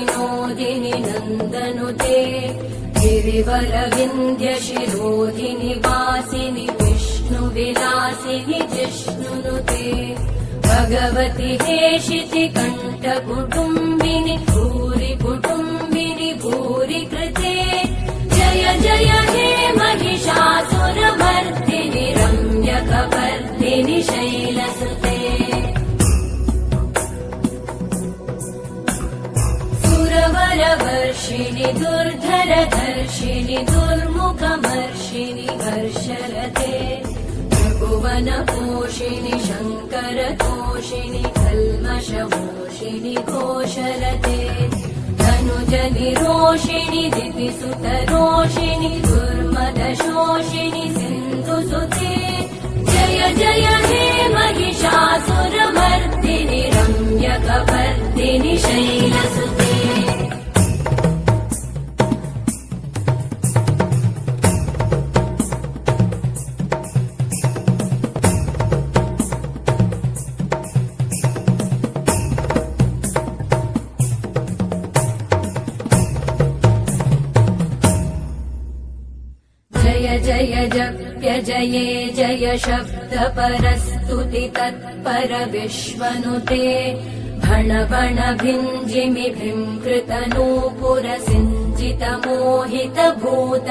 विनोदिनि नन्दनुते गिरिवरविन्ध्यशिरोधिनि वासिनि विष्णुविलासिनि जिष्णुनुते भगवति हेशिति कण्ठकुटुम्बिनि भूरि कुटुम्बिनि भूरि कृते जय जय हे महिषासुरमर्दिनि रम्यकपर्दिनि शैलसुते सुरवरवर्षिणि दुर्धरधर्षिणि दुर्मुखमर्षिणि हर्षरते त्रिभुवनपोषिणि शङ्करतोषिणि कल्मषमोषिणि घोषरते धनुजनिरोषिणि दितिसुतरोषिणि दुर्मदशोषिणि सिन्धुसुते जय जय हे महिषासुरमर्दिनि रम्यकपर्दिनि शैलसुते जय जय जप्य जये जय शब्दपरस्तुति तत्पर विश्वनुते भण भण भिञ्जिमि भृङ्कृतनूपुर सिञ्जित मोहित भूत